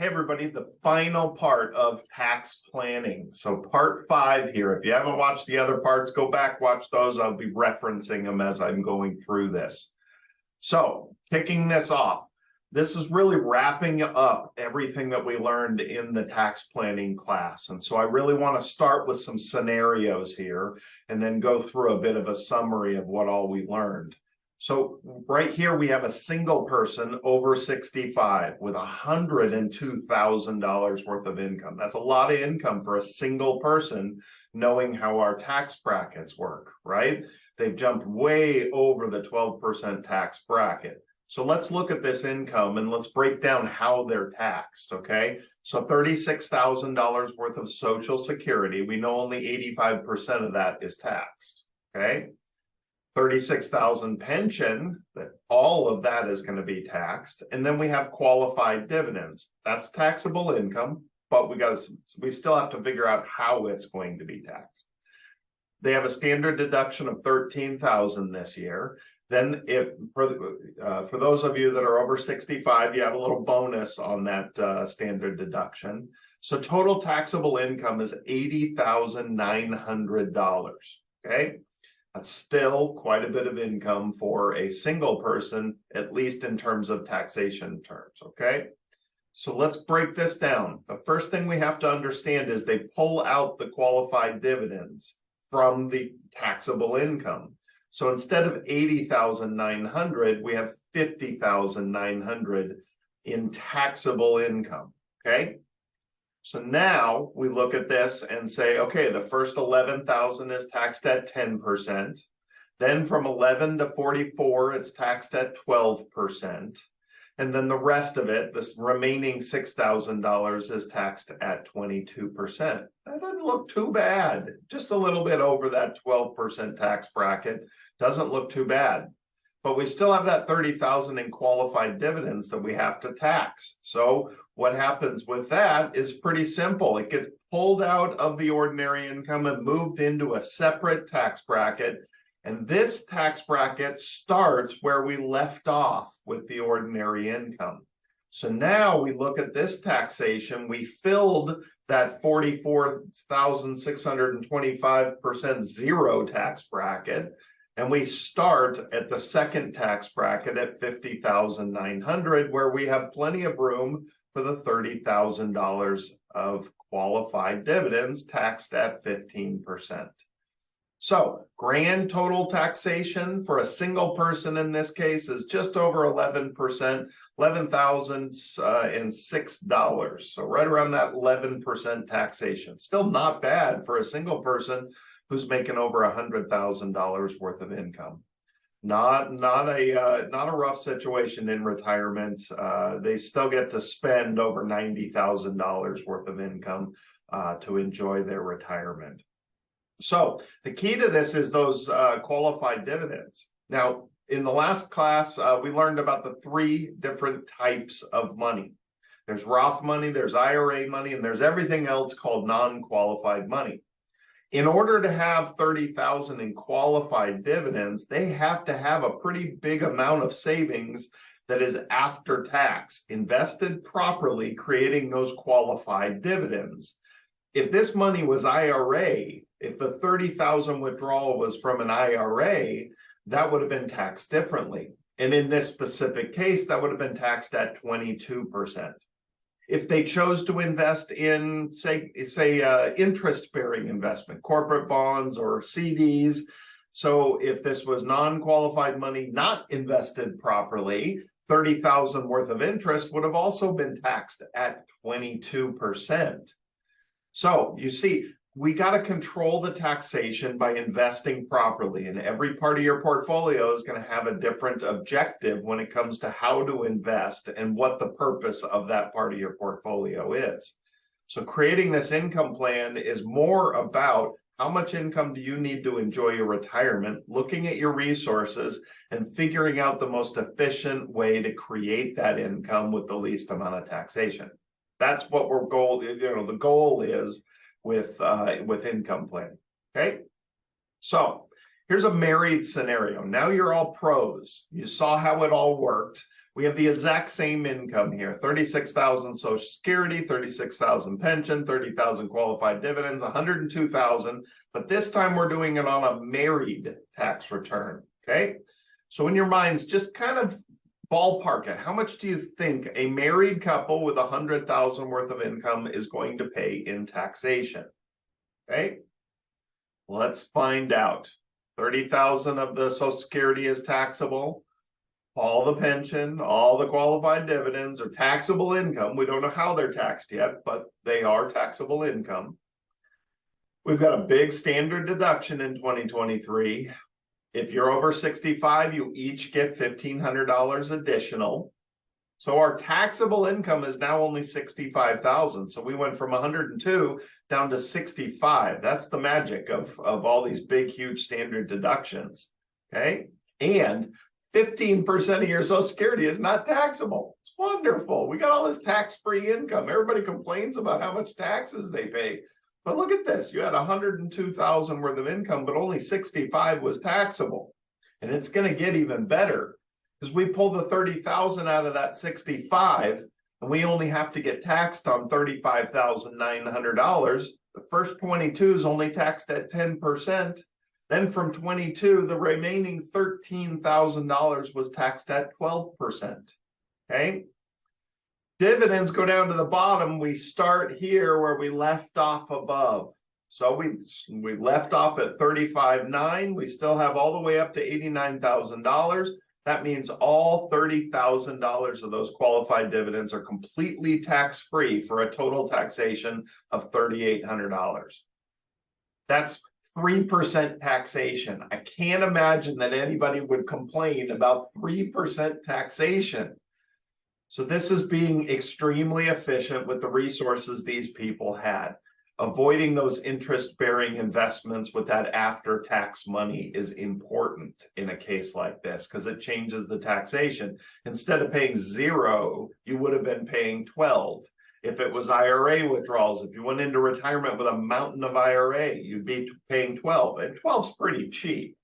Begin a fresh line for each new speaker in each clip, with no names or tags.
Hey everybody, the final part of tax planning. So part 5 here. If you haven't watched the other parts, go back, watch those. I'll be referencing them as I'm going through this. So kicking this off, this is really wrapping up everything that we learned in the tax planning class. And so I really want to start with some scenarios here and then go through a bit of a summary of what all we learned. So right here, we have a single person over 65 with $102,000 worth of income. That's a lot of income for a single person, knowing how our tax brackets work, right? They've jumped way over the 12% tax bracket. So let's look at this income and let's break down how they're taxed, okay? So $36,000 worth of Social Security. We know only 85% of that is taxed, okay? 36,000 pension, that all of that is going to be taxed. And then we have qualified dividends. That's taxable income, but we still have to figure out how it's going to be taxed. They have a standard deduction of 13,000 this year. Then if for those of you that are over 65, you have a little bonus on that standard deduction. So total taxable income is $80,900, okay? That's still quite a bit of income for a single person, at least in terms of taxation terms, okay? So let's break this down. The first thing we have to understand is they pull out the qualified dividends from the taxable income. So instead of 80,900, we have 50,900 in taxable income, okay? So now we look at this and say, okay, the first 11,000 is taxed at 10%. Then from 11 to 44, it's taxed at 12%. And then the rest of it, this remaining $6,000 is taxed at 22%. That doesn't look too bad. Just a little bit over that 12% tax bracket. Doesn't look too bad. But we still have that 30,000 in qualified dividends that we have to tax. So what happens with that is pretty simple. It gets pulled out of the ordinary income and moved into a separate tax bracket. And this tax bracket starts where we left off with the ordinary income. So now we look at this taxation. We filled that 44,625% zero tax bracket. And we start at the second tax bracket at 50,900, where we have plenty of room for the $30,000 of qualified dividends taxed at 15%. So grand total taxation for a single person in this case is just over 11%, $11,006. So right around that 11% taxation. Still not bad for a single person who's making over $100,000 worth of income. Not a rough situation in retirement. They still get to spend over $90,000 worth of income to enjoy their retirement. So the key to this is those qualified dividends. Now, in the last class, we learned about the 3 different types of money. There's Roth money, there's IRA money, and there's everything else called non-qualified money. In order to have 30,000 in qualified dividends, they have to have a pretty big amount of savings that is after tax, invested properly, creating those qualified dividends. If this money was IRA, if the 30,000 withdrawal was from an IRA, that would have been taxed differently. And in this specific case, that would have been taxed at 22%. If they chose to invest in, say interest-bearing investment, corporate bonds or CDs, so if this was non-qualified money not invested properly, 30,000 worth of interest would have also been taxed at 22%. So you see, we got to control the taxation by investing properly, and every part of your portfolio is going to have a different objective when it comes to how to invest and what the purpose of that part of your portfolio is. So creating this income plan is more about how much income do you need to enjoy your retirement, looking at your resources and figuring out the most efficient way to create that income with the least amount of taxation. That's what the goal is with income planning, okay? So here's a married scenario. Now you're all pros. You saw how it all worked. We have the exact same income here, 36,000 Social Security, 36,000 pension, 30,000 qualified dividends, 102,000, but this time we're doing it on a married tax return, okay? So in your minds, just kind of ballpark it. How much do you think a married couple with 100,000 worth of income is going to pay in taxation? Okay, let's find out. 30,000 of the Social Security is taxable. All the pension, all the qualified dividends are taxable income. We don't know how they're taxed yet, but they are taxable income. We've got a big standard deduction in 2023. If you're over 65, you each get $1,500 additional. So our taxable income is now only 65,000. So we went from 102 down to 65. That's the magic of all these big, huge standard deductions. Okay. And 15% of your Social Security is not taxable. It's wonderful. We got all this tax-free income. Everybody complains about how much taxes they pay. But look at this. You had 102,000 worth of income, but only 65 was taxable. And it's going to get even better because we pull the 30,000 out of that 65 and we only have to get taxed on $35,900. The first 22 is only taxed at 10%. Then from 22, the remaining $13,000 was taxed at 12%. Okay. Dividends go down to the bottom. We start here where we left off above. So we left off at 35,900. We still have all the way up to $89,000. That means all $30,000 of those qualified dividends are completely tax-free for a total taxation of $3,800. That's 3% taxation. I can't imagine that anybody would complain about 3% taxation. So this is being extremely efficient with the resources these people had. Avoiding those interest-bearing investments with that after-tax money is important in a case like this because it changes the taxation. Instead of paying 0, you would have been paying 12. If it was IRA withdrawals, if you went into retirement with a mountain of IRA, you'd be paying 12. And 12 is pretty cheap.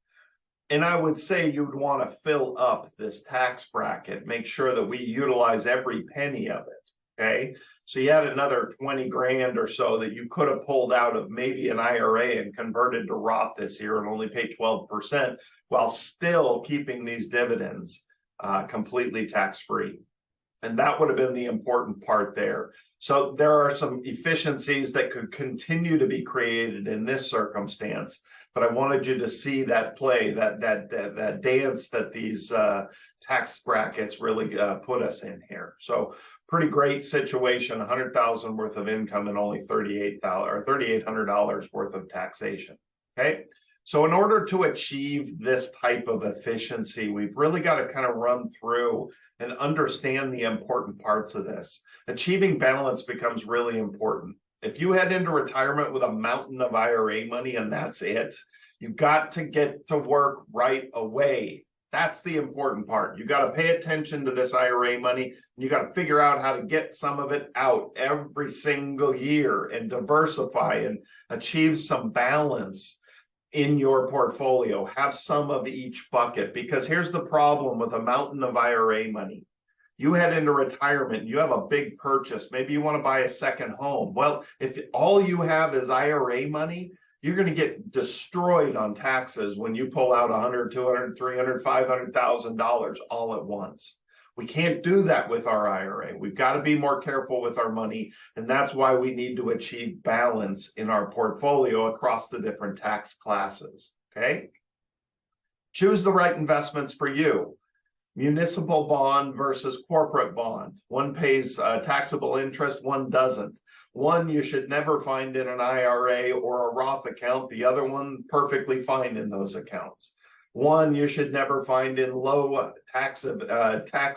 And I would say you'd want to fill up this tax bracket, make sure that we utilize every penny of it. Okay. So you had another 20 grand or so that you could have pulled out of maybe an IRA and converted to Roth this year and only pay 12% while still keeping these dividends completely tax-free. And that would have been the important part there. So there are some efficiencies that could continue to be created in this circumstance, but I wanted you to see that play, that dance that these tax brackets really put us in here. So pretty great situation, 100,000 worth of income and only $3,800 worth of taxation. Okay. So in order to achieve this type of efficiency, we've really got to kind of run through and understand the important parts of this. Achieving balance becomes really important. If you head into retirement with a mountain of IRA money and that's it, you've got to get to work right away. That's the important part. You got to pay attention to this IRA money. And you got to figure out how to get some of it out every single year and diversify and achieve some balance in your portfolio. Have some of each bucket, because here's the problem with a mountain of IRA money. You head into retirement, you have a big purchase. Maybe you want to buy a second home. Well, if all you have is IRA money, you're going to get destroyed on taxes when you pull out $100,000, $200,000, $300,000, $500,000 all at once. We can't do that with our IRA. We've got to be more careful with our money, and that's why we need to achieve balance in our portfolio across the different tax classes, okay? Choose the right investments for you. Municipal bond versus corporate bond. One pays taxable interest, one doesn't. One you should never find in an IRA or a Roth account. The other one perfectly fine in those accounts. One you should never find in low tax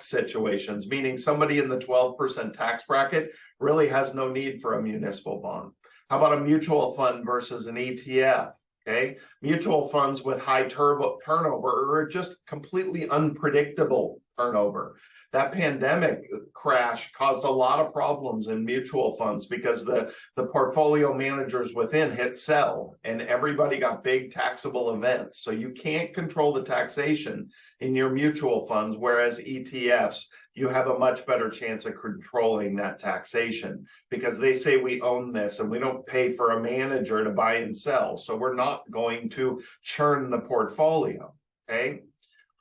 situations, meaning somebody in the 12% tax bracket really has no need for a municipal bond. How about a mutual fund versus an ETF? Okay, mutual funds with high turnover are just completely unpredictable turnover. That pandemic crash caused a lot of problems in mutual funds because the portfolio managers within hit sell and everybody got big taxable events. So you can't control the taxation in your mutual funds, whereas ETFs you have a much better chance of controlling that taxation, because they say we own this and we don't pay for a manager to buy and sell. So we're not going to churn the portfolio. Okay.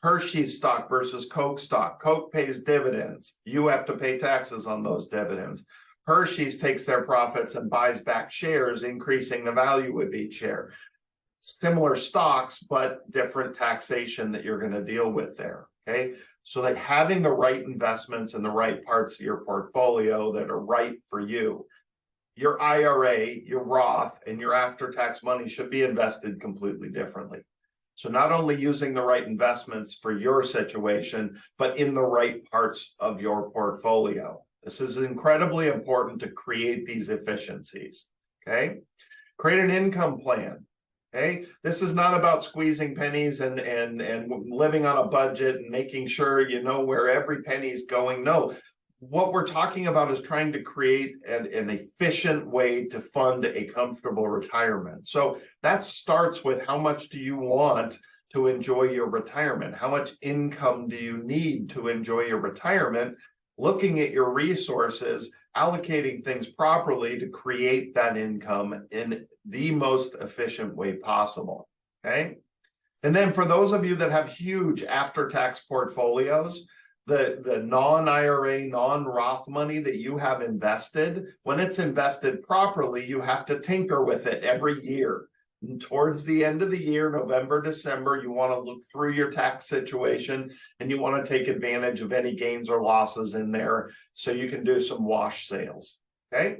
Hershey's stock versus Coke stock. Coke pays dividends. You have to pay taxes on those dividends. Hershey's takes their profits and buys back shares, increasing the value of each share. Similar stocks, but different taxation that you're going to deal with there. Okay. So that having the right investments in the right parts of your portfolio that are right for you, your IRA, your Roth, and your after-tax money should be invested completely differently. So not only using the right investments for your situation, but in the right parts of your portfolio. This is incredibly important to create these efficiencies. Okay. Create an income plan. Okay. This is not about squeezing pennies and living on a budget and making sure you know where every penny is going. No. What we're talking about is trying to create an efficient way to fund a comfortable retirement. So that starts with, how much do you want to enjoy your retirement? How much income do you need to enjoy your retirement? Looking at your resources, allocating things properly to create that income in the most efficient way possible. Okay. And then for those of you that have huge after-tax portfolios, the non-IRA, non-Roth money that you have invested, when it's invested properly, you have to tinker with it every year. And towards the end of the year, November, December, you want to look through your tax situation and you want to take advantage of any gains or losses in there so you can do some wash sales. Okay.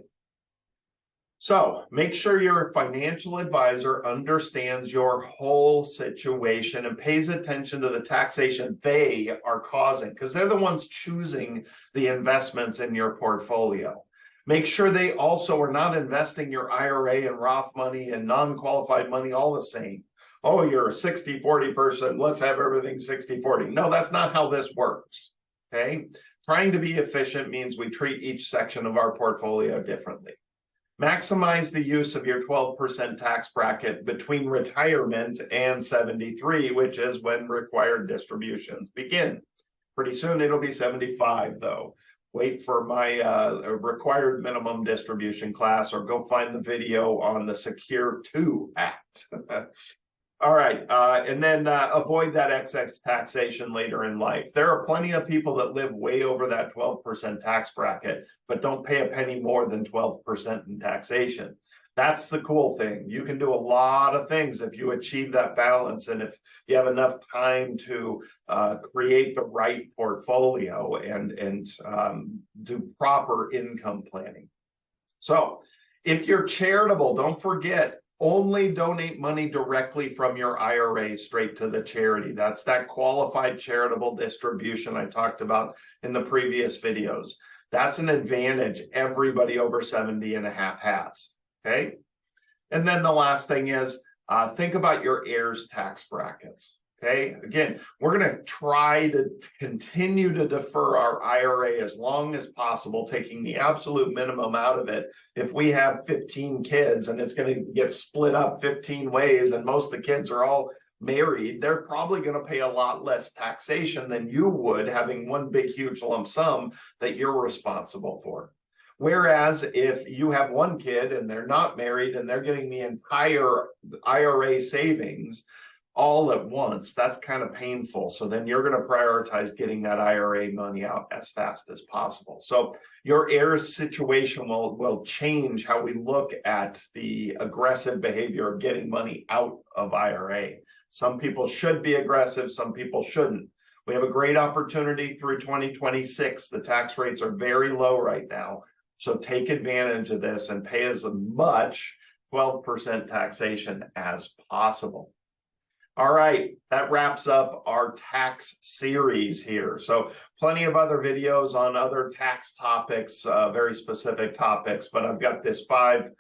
So make sure your financial advisor understands your whole situation and pays attention to the taxation they are causing, because they're the ones choosing the investments in your portfolio. Make sure they also are not investing your IRA and Roth money and non-qualified money all the same. Oh, you're a 60-40 person. Let's have everything 60-40. No, that's not how this works. Okay. Trying to be efficient means we treat each section of our portfolio differently. Maximize the use of your 12% tax bracket between retirement and 73, which is when required distributions begin. Pretty soon it'll be 75 though. Wait for my required minimum distribution class, or go find the video on the Secure 2 Act. All right, and then avoid that excess taxation later in life. There are plenty of people that live way over that 12% tax bracket, but don't pay a penny more than 12% in taxation. That's the cool thing. You can do a lot of things if you achieve that balance, and if you have enough time to create the right portfolio and do proper income planning. So if you're charitable, don't forget, only donate money directly from your IRA straight to the charity. That's that qualified charitable distribution I talked about in the previous videos. That's an advantage everybody over 70 and a half has. Okay. And then the last thing is think about your heirs tax brackets. Okay. Again, we're going to try to continue to defer our IRA as long as possible, taking the absolute minimum out of it. If we have 15 kids and it's going to get split up 15 ways and most of the kids are all married, they're probably going to pay a lot less taxation than you would having one big, huge lump sum that you're responsible for. Whereas if you have one kid and they're not married and they're getting the entire IRA savings all at once, that's kind of painful. So then you're going to prioritize getting that IRA money out as fast as possible. So your heirs situation will change how we look at the aggressive behavior of getting money out of IRA. Some people should be aggressive, some people shouldn't. We have a great opportunity through 2026. The tax rates are very low right now. So take advantage of this and pay as much 12% taxation as possible. All right, that wraps up our tax series here. So plenty of other videos on other tax topics, very specific topics, but I've got this five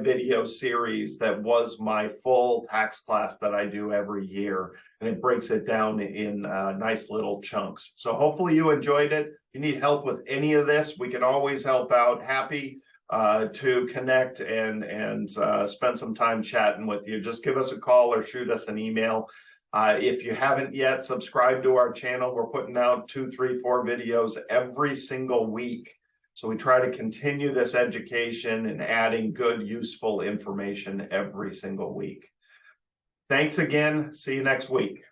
video series that was my full tax class that I do every year, and it breaks it down in nice little chunks. So hopefully you enjoyed it. If you need help with any of this, we can always help out. Happy to connect and spend some time chatting with you. Just give us a call or shoot us an email. If you haven't yet subscribed to our channel, we're putting out 2, 3, 4 videos every single week. So we try to continue this education and adding good, useful information every single week. Thanks again. See you next week.